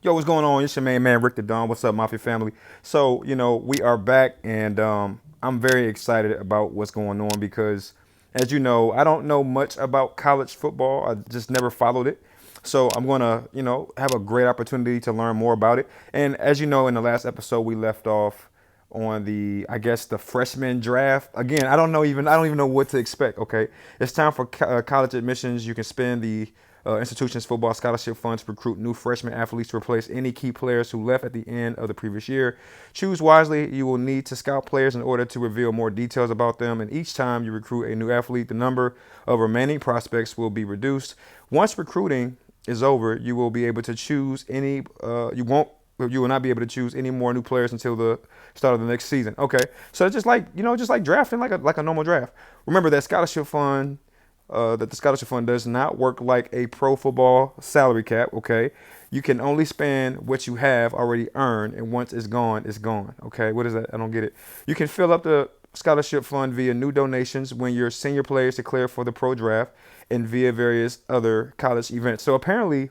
Yo, what's going on? It's your man Rick the Don. What's up, Mafia family? So, we are back, and I'm very excited about what's going on because, as you know, I don't know much about college football. I just never followed it. So I'm going to, have a great opportunity to learn more about it. And as you know, in the last episode, we left off on I guess, the freshman draft. Again, I don't even know what to expect. Okay, it's time for college admissions. You can spend the institution's football scholarship funds to recruit new freshman athletes to replace any key players who left at the end of the previous year. Choose wisely. You will need to scout players in order to reveal more details about them. And each time you recruit a new athlete, the number of remaining prospects will be reduced. Once recruiting is over, you will be able to choose any. You will not be able to choose any more new players until the start of the next season. Okay, so it's just like drafting like a normal draft. Remember that the scholarship fund does not work like a pro football salary cap. Okay, you can only spend what you have already earned, and once it's gone, it's gone. Okay, what is that? I don't get it. You can fill up the scholarship fund via new donations when your senior players declare for the pro draft and via various other college events. So apparently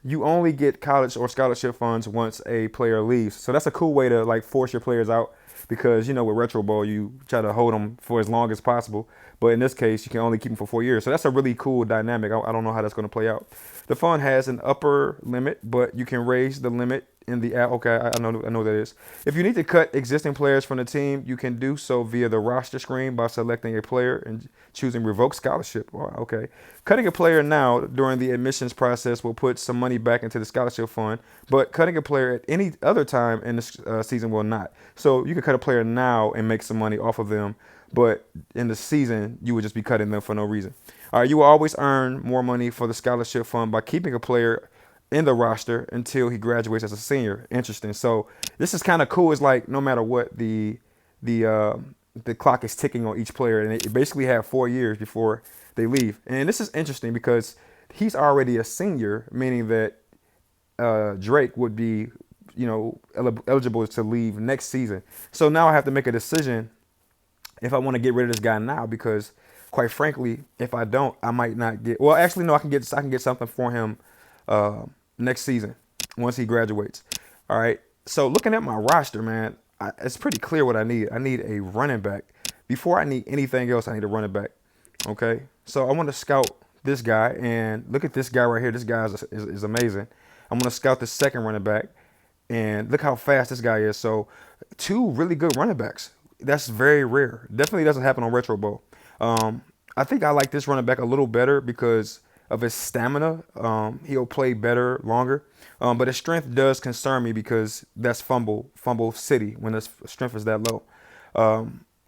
you only get college or scholarship funds once a player leaves. So that's a cool way to like force your players out because, with Retro Bowl, you try to hold them for as long as possible. But in this case, you can only keep them for 4 years. So that's a really cool dynamic. I don't know how that's going to play out. The fund has an upper limit, but you can raise the limit in the app. Okay, I know what that is. If you need to cut existing players from the team, you can do so via the roster screen by selecting a player and choosing revoke scholarship. Wow, okay. Cutting a player now during the admissions process will put some money back into the scholarship fund, but cutting a player at any other time in the season will not. So you could cut a player now and make some money off of them, but in the season, you would just be cutting them for no reason. All right, you will always earn more money for the scholarship fund by keeping a player in the roster until he graduates as a senior. Interesting. So this is kind of cool. It's like no matter what, the clock is ticking on each player, and they basically have 4 years before they leave. And this is interesting because he's already a senior, meaning that Drake would be, eligible to leave next season. So now I have to make a decision if I want to get rid of this guy now because, quite frankly, if I don't, I might not get. Well, actually, no, I can get something for him next season once he graduates. All right. So looking at my roster, man, it's pretty clear what I need. I need a running back. Before I need anything else, I need a running back. Okay. So I want to scout this guy, and look at this guy right here. This guy is amazing. I'm going to scout the second running back, and look how fast this guy is. So two really good running backs. That's very rare. Definitely doesn't happen on Retro Bowl. I think I like this running back a little better because of his stamina. He'll play better longer. But his strength does concern me because that's fumble city when his strength is that low.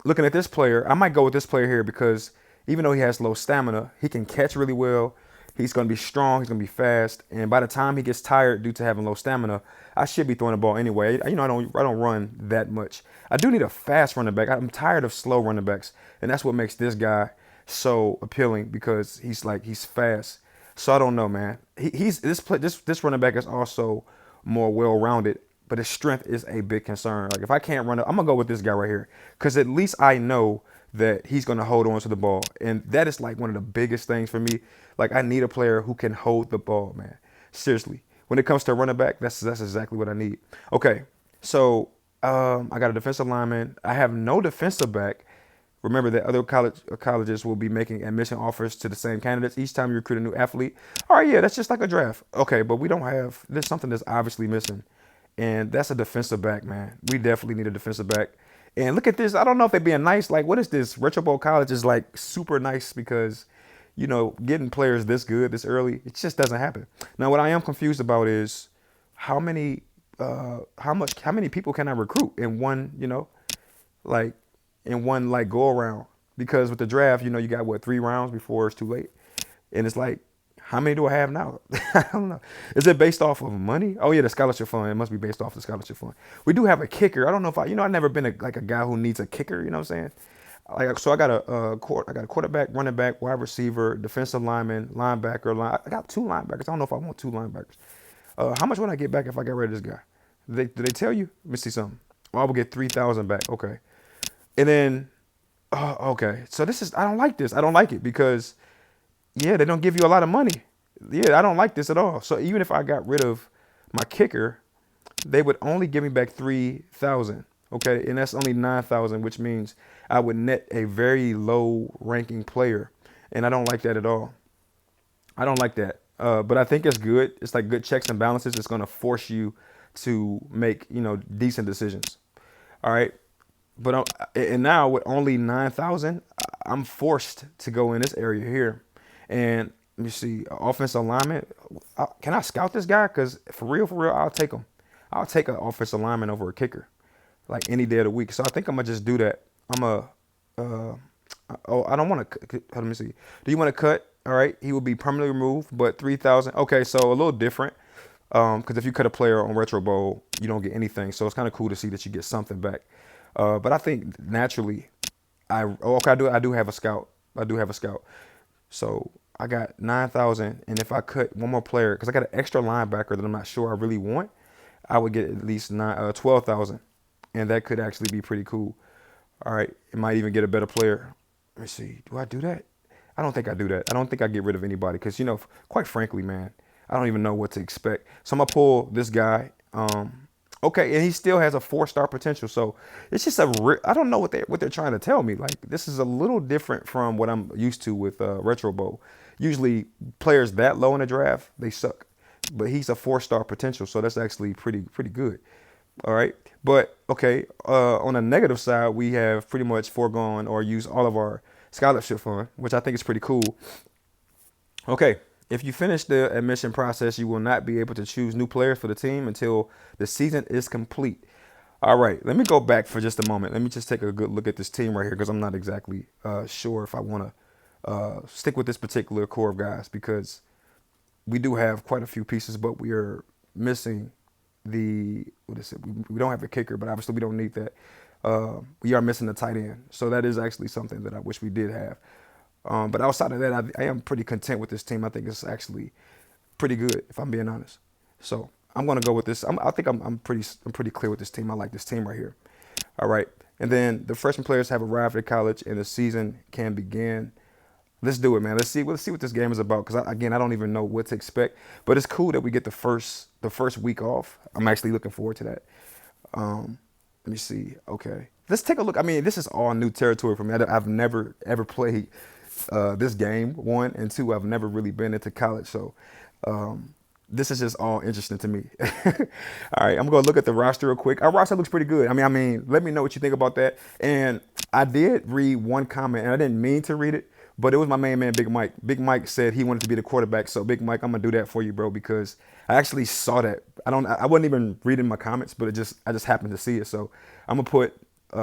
Looking at this player, I might go with this player here because even though he has low stamina, he can catch really well. He's going to be strong. He's going to be fast. And by the time he gets tired due to having low stamina, I should be throwing the ball anyway. I don't run that much. I do need a fast running back. I'm tired of slow running backs. And that's what makes this guy so appealing because he's fast. So I don't know, man. This running back is also more well-rounded, but his strength is a big concern. Like if I can't run it, I'm gonna go with this guy right here because at least I know that he's gonna hold on to the ball, and that is like one of the biggest things for me. Like I need a player who can hold the ball, man. Seriously, when it comes to running back, that's exactly what I need. Okay, so I got a defensive lineman. I have no defensive back. Remember that other colleges will be making admission offers to the same candidates each time you recruit a new athlete. All right, yeah, that's just like a draft. Okay, but there's something that's obviously missing, and that's a defensive back, man. We definitely need a defensive back. And look at this. I don't know if they're being nice. Like, what is this? Retro Bowl College is like super nice because, getting players this good this early, it just doesn't happen. Now, what I am confused about is how many people can I recruit in one, like go around, because with the draft, you got what, 3 rounds before it's too late. And it's like, how many do I have now? I don't know. Is it based off of money? Oh yeah, the scholarship fund. It must be based off the scholarship fund. We do have a kicker. I don't know if I've never been a guy who needs a kicker. You know what I'm saying? So I got a quarterback, running back, wide receiver, defensive lineman, linebacker. I got 2 linebackers. I don't know if I want 2 linebackers. How much would I get back if I get rid of this guy? Did they tell you? Let me see something. Well, I will get 3,000 back. Okay. And then, okay. So I don't like this. I don't like it because, yeah, they don't give you a lot of money. Yeah, I don't like this at all. So even if I got rid of my kicker, they would only give me back 3,000. Okay, and that's only 9,000, which means I would net a very low ranking player, and I don't like that at all. I don't like that. But I think it's good. It's like good checks and balances. It's going to force you to make, decent decisions. All right. But and now with only 9,000, I'm forced to go in this area here. And let me see, offensive alignment. Can I scout this guy? Because for real, I'll take him. I'll take an offensive lineman over a kicker, like any day of the week. So I think I'm gonna just do that. Uh, oh, I don't want to. Let me see. Do you want to cut? All right, he will be permanently removed, but 3,000. Okay, so a little different. Because if you cut a player on Retro Bowl, you don't get anything. So it's kind of cool to see that you get something back. But I think naturally, I do have a scout. I do have a scout. So I got 9,000, and if I cut one more player, because I got an extra linebacker that I'm not sure I really want, I would get at least 12,000, and that could actually be pretty cool. All right, it might even get a better player. Let me see. Do I do that? I don't think I do that. I don't think I get rid of anybody because, quite frankly, man, I don't even know what to expect. So I'm going to pull this guy. Okay, and he still has a 4-star potential. So it's just I don't know what they're trying to tell me. Like, this is a little different from what I'm used to with Retro Bowl. Usually players that low in the draft, they suck. But he's a 4-star potential, so that's actually pretty good. All right. But, okay, on the negative side, we have pretty much foregone or used all of our scholarship fund, which I think is pretty cool. Okay, if you finish the admission process, you will not be able to choose new players for the team until the season is complete. All right, let me go back for just a moment. Let me just take a good look at this team right here because I'm not exactly sure if I want to stick with this particular core of guys because we do have quite a few pieces, but we are missing we don't have a kicker, but obviously we don't need that. We are missing the tight end. So that is actually something that I wish we did have. But outside of that, I am pretty content with this team. I think it's actually pretty good, if I'm being honest. So I'm going to go with this. I think I'm pretty clear with this team. I like this team right here. All right. And then the freshman players have arrived at college and the season can begin. Let's do it, man. Let's see what this game is about. Because I don't even know what to expect. But it's cool that we get the first week off. I'm actually looking forward to that. Let me see. Okay, let's take a look. I mean, this is all new territory for me. I've never ever played this game. 1 and 2. I've never really been into college, so this is just all interesting to me. All right, I'm gonna look at the roster real quick. Our roster looks pretty good. I mean, let me know what you think about that. And I did read one comment, and I didn't mean to read it. But it was my main man, Big Mike. Big Mike said he wanted to be the quarterback. So, Big Mike, I'm going to do that for you, bro, because I actually saw that. I wasn't even reading my comments, but I just happened to see it. So, I'm going to put, you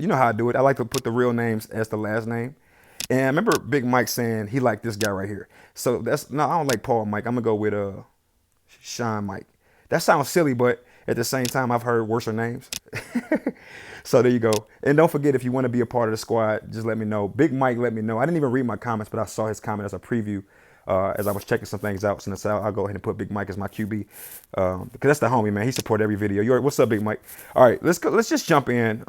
know how I do it. I like to put the real names as the last name. And I remember Big Mike saying he liked this guy right here. So, I don't like Paul Mike. I'm going to go with Sean Mike. That sounds silly, but at the same time, I've heard worser names. So there you go. And don't forget, if you want to be a part of the squad, just let me know. Big Mike let me know. I didn't even read my comments, but I saw his comment as a preview as I was checking some things out. So I'll go ahead and put Big Mike as my QB because that's the homie, man. He supports every video. What's up, Big Mike? All right, let's go. Let's just jump in.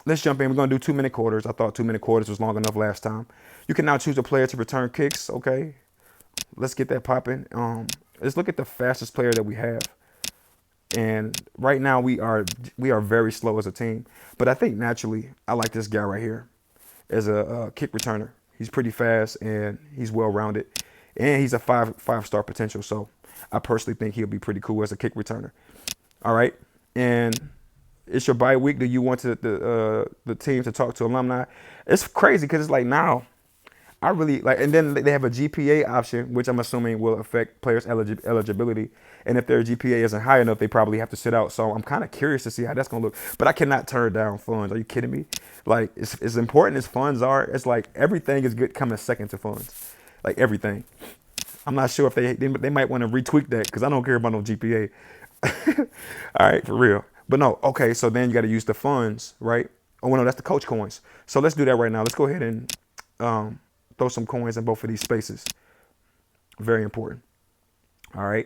Let's jump in. We're going to do 2-minute quarters. I thought 2-minute quarters was long enough last time. You can now choose a player to return kicks. Okay, let's get that popping. Let's look at the fastest player that we have. And right now we are very slow as a team. But I think naturally I like this guy right here as a kick returner. He's pretty fast and he's well-rounded. And he's a five-star potential. So I personally think he'll be pretty cool as a kick returner. All right. And it's your bye week. Do you want the team to talk to alumni? It's crazy because it's like now I really like, and then they have a GPA option, which I'm assuming will affect players' eligibility. And if their GPA isn't high enough, they probably have to sit out. So I'm kind of curious to see how that's going to look. But I cannot turn down funds. Are you kidding me? Like, it's as important as funds are. It's like everything is good coming second to funds. Like everything. I'm not sure if they might want to retweak that because I don't care about no GPA. All right, for real. But no, okay, so then you got to use the funds, right? Oh, no, that's the coach coins. So let's do that right now. Let's go ahead and throw some coins in both of these spaces. Very important. All right.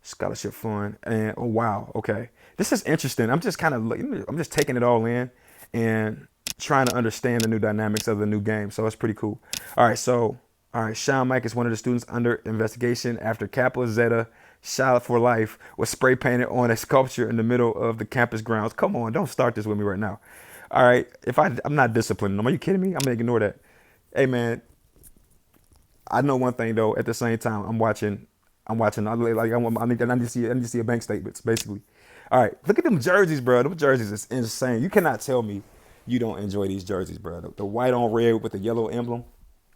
Scholarship fund. And oh, wow. Okay. This is interesting. I'm just taking it all in and trying to understand the new dynamics of the new game. So it's pretty cool. All right. So All right, Sean Mike is one of the students under investigation after Kappa Zeta Shot for Life was spray painted on a sculpture in the middle of the campus grounds. Come on, don't start this with me right now. All right, I'm not disciplined, are you kidding me? I'm gonna ignore that. Hey man, I know one thing though. At the same time, I'm watching. I need to see a bank statements basically. All right, look at them jerseys, bro. Them jerseys is insane. You cannot tell me you don't enjoy these jerseys, bro. The white on red with the yellow emblem.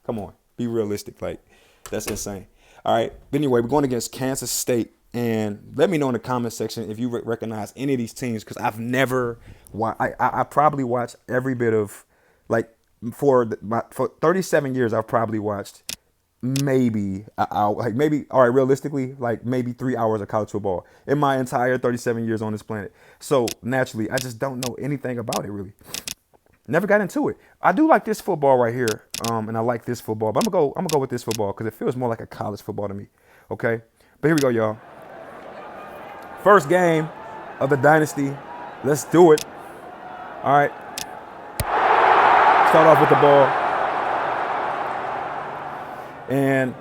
Come on, be realistic. Like, that's insane. All right. But anyway, we're going against Kansas State. And let me know in the comment section if you recognize any of these teams, because I've never I probably watched every bit of, like, for 37 years, I've probably watched maybe an hour, like maybe, all right, realistically, like maybe 3 hours of college football in my entire 37 years on this planet. So naturally, I just don't know anything about it really. Never got into it. I do like this football right here, and I like this football. But I'm gonna go with this football because it feels more like a college football to me. Okay, but here we go, y'all. First game of the Dynasty. Let's do it. All right. Start off with the ball, and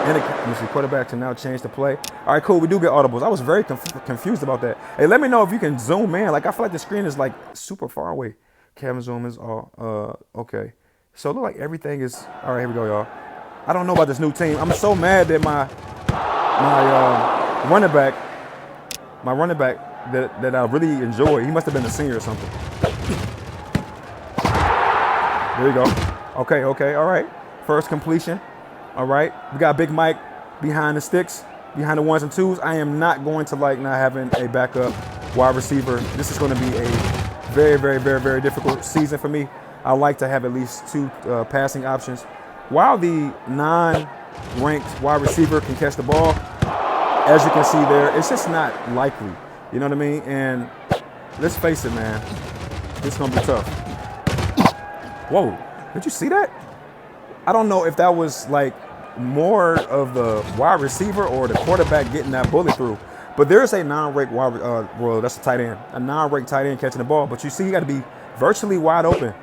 let me see, quarterback to now change the play. All right, cool. We do get audibles. I was very confused about that. Hey, let me know if you can zoom in. Like, I feel like the screen is like super far away. Kevin zoom is all okay. So it look like everything is all right. Here we go, y'all. I don't know about this new team. I'm so mad that my running back that I really enjoy. He must have been a senior or something. There you go. Okay, all right. First completion. All right, we got Big Mike behind the sticks, behind the ones and twos. I am not going to like not having a backup wide receiver. This is going to be a very, very, very, very difficult season for me. I like to have at least two passing options. While the non-ranked wide receiver can catch the ball, as you can see there, it's just not likely. You know what I mean? And let's face it, man, it's going to be tough. Whoa, did you see that? I don't know if that was like more of the wide receiver or the quarterback getting that bullet through. But there's a non-ranked well, that's a tight end. A non-ranked tight end catching the ball. But you see, you got to be virtually wide open.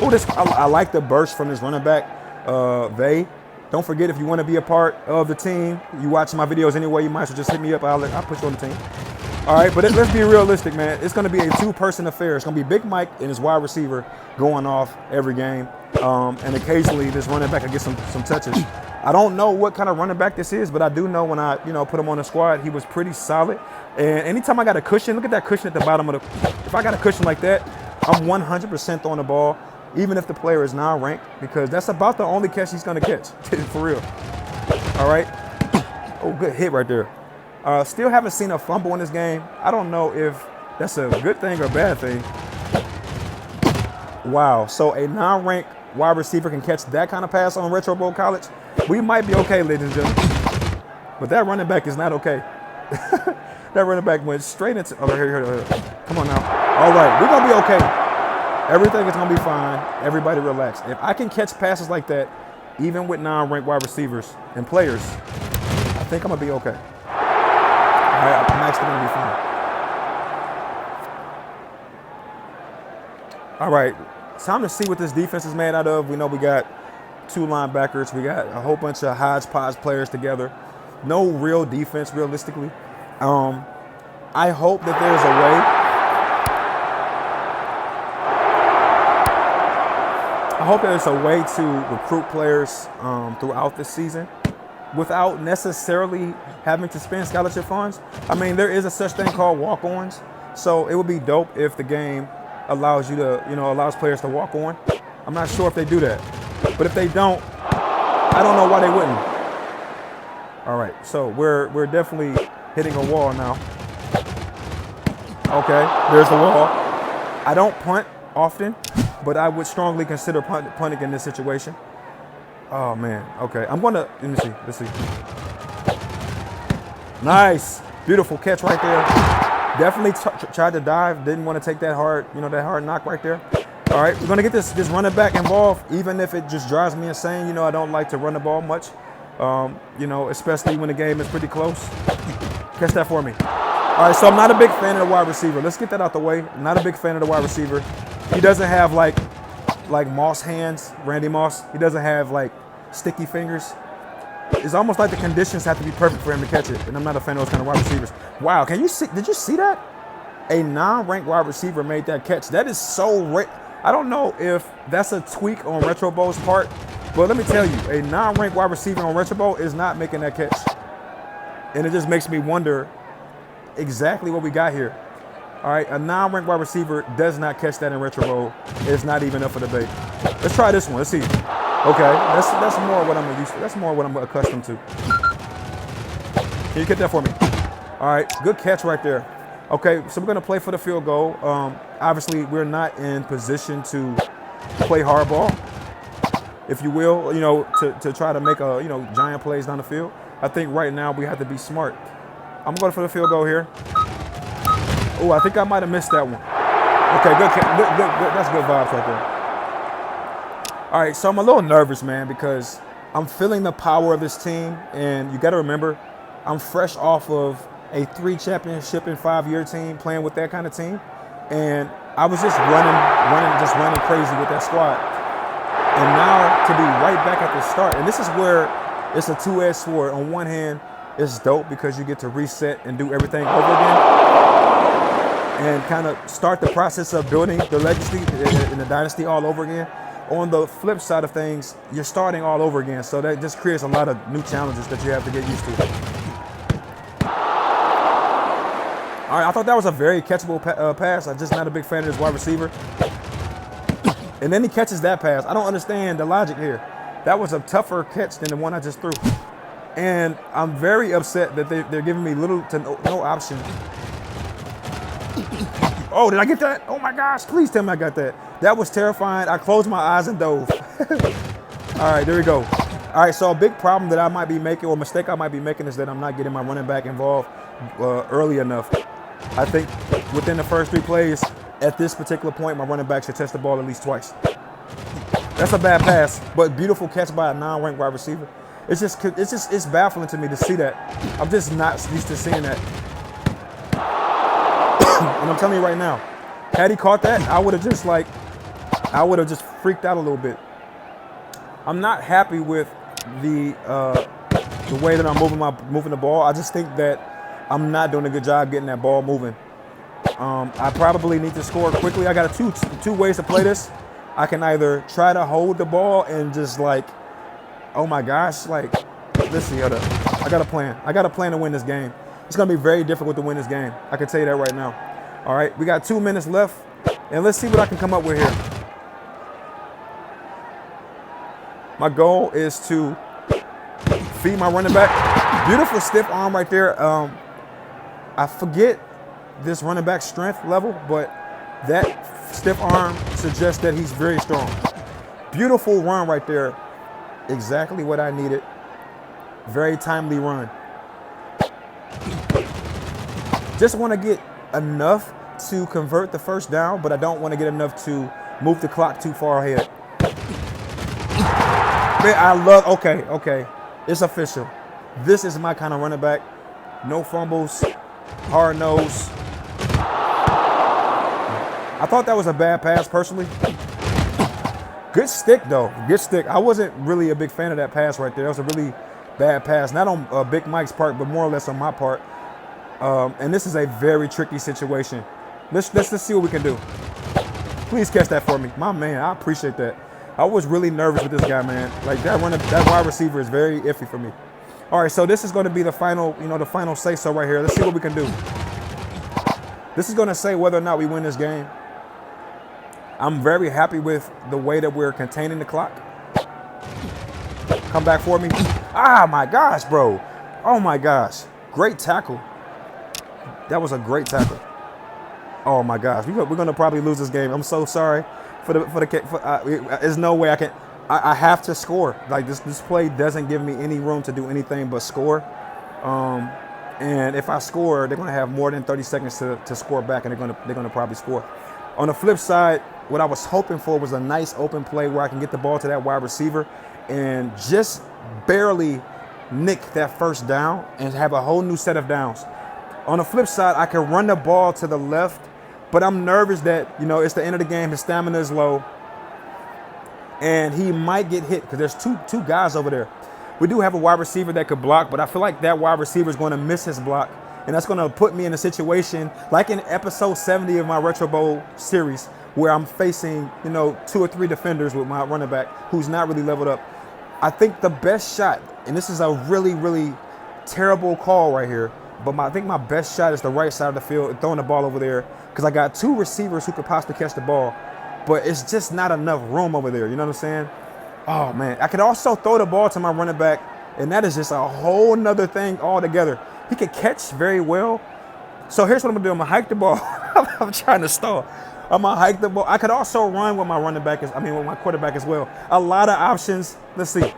Oh, I like the burst from this running back, Vay. Don't forget, if you want to be a part of the team, you watch my videos anyway, you might as well just hit me up. I'll put you on the team. All right, but let's be realistic, man. It's going to be a two-person affair. It's going to be Big Mike and his wide receiver going off every game. And occasionally this running back will get some touches. I don't know what kind of running back this is, but I do know when I put him on the squad, he was pretty solid. And anytime I got a cushion, look at that cushion at the bottom of the – if I got a cushion like that, I'm 100% throwing the ball, even if the player is non-ranked, because that's about the only catch he's going to catch, for real. All right. Oh, good hit right there. Still haven't seen a fumble in this game. I don't know if that's a good thing or a bad thing. Wow. So a non-ranked wide receiver can catch that kind of pass on Retro Bowl College. We might be okay, ladies and gentlemen. But that running back is not okay. That running back went straight into – here. Come on now. All right. We're going to be okay. Everything is going to be fine. Everybody relax. If I can catch passes like that, even with non-ranked wide receivers and players, I think I'm going to be okay. All right, I'm actually going to be fine. All right, time to see what this defense is made out of. We know we got two linebackers. We got a whole bunch of hodgepodge players together. No real defense, realistically. I hope that there's a way. I hope there's a way to recruit players throughout this season without necessarily having to spend scholarship funds. I mean, there is a such thing called walk-ons. So it would be dope if the game allows you to, allows players to walk on. I'm not sure if they do that. But if they don't, I don't know why they wouldn't. All right, so we're definitely hitting a wall now. Okay, there's the wall. I don't punt often, but I would strongly consider punting in this situation. Oh, man. Okay. let me see. Let's see. Nice. Beautiful catch right there. Definitely tried to dive. Didn't want to take that hard, that hard knock right there. All right. We're going to get this running back involved, even if it just drives me insane. I don't like to run the ball much, especially when the game is pretty close. Catch that for me. All right. So I'm not a big fan of the wide receiver. Let's get that out the way. I'm not a big fan of the wide receiver. He doesn't have, like, like Moss hands, Randy Moss. He doesn't have like sticky fingers. It's almost like the conditions have to be perfect for him to catch it. And I'm not a fan of those kind of wide receivers. Wow, can you see? Did you see that? A non-ranked wide receiver made that catch. That is so rare. I don't know if that's a tweak on Retro Bowl's part, but let me tell you, a non-ranked wide receiver on Retro Bowl is not making that catch. And it just makes me wonder exactly what we got here. All right, a non-ranked wide receiver does not catch that in Retro Bowl. It's not even up for debate. Let's try this one. Let's see. Okay, that's more what I'm used to. That's more what I'm accustomed to. Can you get that for me? All right, good catch right there. Okay, so we're gonna play for the field goal. Obviously, we're not in position to play hardball, if you will, to try to make giant plays down the field. I think right now we have to be smart. I'm going for the field goal here. Oh, I think I might have missed that one. Okay, good. That's good vibes right there. All right, so I'm a little nervous, man, because I'm feeling the power of this team, and you got to remember, I'm fresh off of a 3 championship in 5-year team, playing with that kind of team, and I was just running crazy with that squad. And now to be right back at the start, and this is where it's a two-edged sword. On one hand, it's dope because you get to reset and do everything over again and kind of start the process of building the legacy in the dynasty all over again. On the flip side of things, you're starting all over again, so that just creates a lot of new challenges that you have to get used to. All right, I thought that was a very catchable pass. I'm just not a big fan of this wide receiver. And then he catches that pass. I don't understand the logic here. That was a tougher catch than the one I just threw. And I'm very upset that they're giving me little to no option. Oh, did I get that? Oh my gosh, please tell me I got that. That was terrifying. I closed my eyes and dove. All right, there we go. All right, so a big problem that I might be making, or mistake I might be making, is that I'm not getting my running back involved early enough. I think within the first 3 plays, at this particular point, my running back should touch the ball at least twice. That's a bad pass, but beautiful catch by a non-ranked wide receiver. It's baffling to me to see that. I'm just not used to seeing that. And I'm telling you right now, had he caught that, I would have just freaked out a little bit. I'm not happy with the way that I'm moving the ball. I just think that I'm not doing a good job getting that ball moving. I probably need to score quickly. I got two ways to play this. I can either try to hold the ball and just oh my gosh, let's see, hold up. I got a plan. I got a plan to win this game. It's going to be very difficult to win this game. I can tell you that right now. All right, we got 2 minutes left, and let's see what I can come up with here. My goal is to feed my running back. Beautiful stiff arm right there. I forget this running back strength level, but that stiff arm suggests that he's very strong. Beautiful run right there. Exactly what I needed. Very timely run. Just want to get enough to convert the first down, but I don't want to get enough to move the clock too far ahead. Man, okay. It's official. This is my kind of running back. No fumbles, hard nose. I thought that was a bad pass personally. Good stick though, good stick. I wasn't really a big fan of that pass right there. That was a really bad pass, not on Big Mike's part, but more or less on my part. And this is a very tricky situation. Let's see what we can do. Please catch that for me, my man. I appreciate that. I was really nervous with this guy, man. That wide receiver is very iffy for me. All right, so this is going to be the final, the final say-so right here. Let's see what we can do. This is going to say whether or not we win this game. I'm very happy with the way that we're containing the clock. Come back for me. Ah, my gosh, bro. Oh, my gosh. Great tackle. That was a great tackle. Oh, my gosh. We're going to probably lose this game. I'm so sorry. There's no way I can. I have to score. This play doesn't give me any room to do anything but score. And if I score, they're going to have more than 30 seconds to score back, and they're going to probably score. On the flip side, what I was hoping for was a nice open play where I can get the ball to that wide receiver and just barely nick that first down and have a whole new set of downs. On the flip side, I can run the ball to the left, but I'm nervous that, it's the end of the game. His stamina is low. and he might get hit because there's two guys over there. We do have a wide receiver that could block, but I feel like that wide receiver is going to miss his block, and that's going to put me in a situation like in episode 70 of my Retro Bowl series where I'm facing, 2 or 3 defenders with my running back who's not really leveled up. I think the best shot, and this is a really, really terrible call right here, but I think my best shot is the right side of the field, throwing the ball over there, because I got 2 receivers who could possibly catch the ball, but it's just not enough room over there. You know what I'm saying? Oh, man. I could also throw the ball to my running back, and that is just a whole nother thing altogether. He could catch very well. So here's what I'm going to do. I'm going to hike the ball. I'm trying to stall. I'm going to hike the ball. I could also run with my with my quarterback as well. A lot of options. Let's see.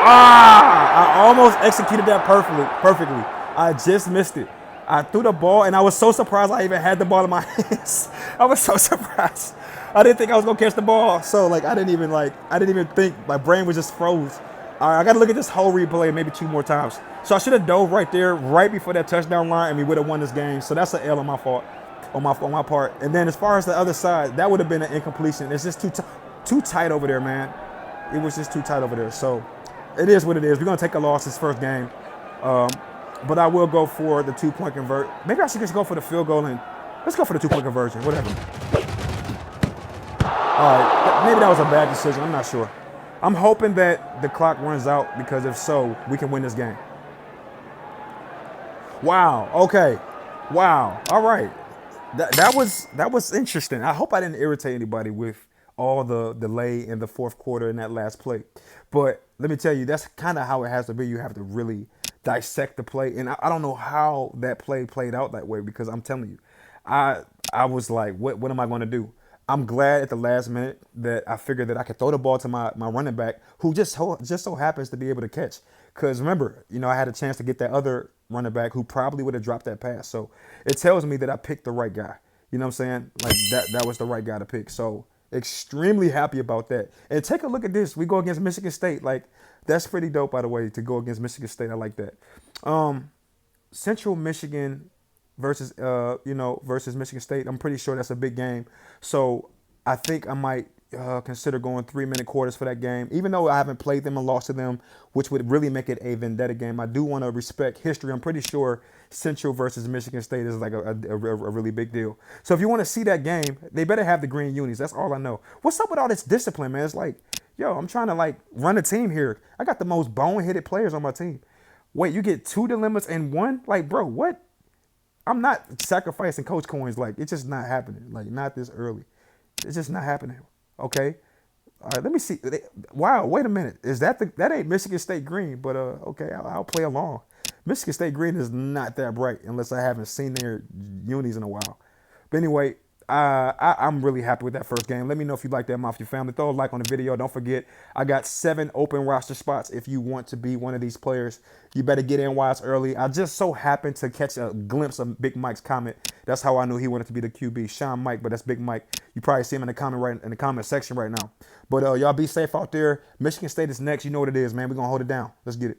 I almost executed that perfectly. I just missed it. I threw the ball, and I was so surprised I even had the ball in my hands. I was so surprised. I didn't think I was gonna catch the ball. So I didn't even think. My brain was just froze. All right, I got to look at this whole replay maybe 2 more times. So I should have dove right there, right before that touchdown line, and we would have won this game. So that's an L on my fault, on my part. And then as far as the other side, that would have been an incompletion. It's just too tight over there, man. It was just too tight over there. So it is what it is. We're gonna take a loss this first game, but I will go for the 2-point convert. Maybe I should just go for the field goal and let's go for the 2-point conversion. Whatever. All right, maybe that was a bad decision. I'm not sure. I'm hoping that the clock runs out, because if so, we can win this game. Wow. Okay. Wow. All right. That was interesting. I hope I didn't irritate anybody with all the delay in the fourth quarter in that last play. But let me tell you, that's kind of how it has to be. You have to really dissect the play. And I don't know how that play played out that way, because I'm telling you, I was like, what am I going to do? I'm glad at the last minute that I figured that I could throw the ball to my running back, who just so happens to be able to catch. Because remember, I had a chance to get that other running back who probably would have dropped that pass. So it tells me that I picked the right guy. You know what I'm saying? Like that was the right guy to pick. So extremely happy about that. And take a look at this. We go against Michigan State. Like, that's pretty dope, by the way, to go against Michigan State. I like that. Central Michigan versus Michigan State. I'm pretty sure that's a big game. So I think I might consider going 3-minute quarters for that game, even though I haven't played them and lost to them, which would really make it a vendetta game. I do want to respect history. I'm pretty sure Central versus Michigan State is like a really big deal. So if you want to see that game, they better have the green unis. That's all I know. What's up with all this discipline, man? It's like, yo, I'm trying to run a team here. I got the most boneheaded players on my team. Wait, you get 2 dilemmas and 1? Like, bro, what? I'm not sacrificing coach coins. Like, it's just not happening. Like, not this early. It's just not happening. Okay. All right, let me see. Wow, wait a minute. Is that ain't Michigan State green? But okay, I'll play along. Michigan State green is not that bright unless I haven't seen their unis in a while. But anyway, I'm really happy with that first game. Let me know if you like that, Mafia family. Throw a like on the video. Don't forget, I got 7 open roster spots. If you want to be one of these players, you better get in while it's early. I just so happened to catch a glimpse of Big Mike's comment. That's how I knew he wanted to be the QB. Sean Mike, but that's Big Mike. You probably see him in the comment section right now. But y'all be safe out there. Michigan State is next. You know what it is, man. We're gonna hold it down. Let's get it.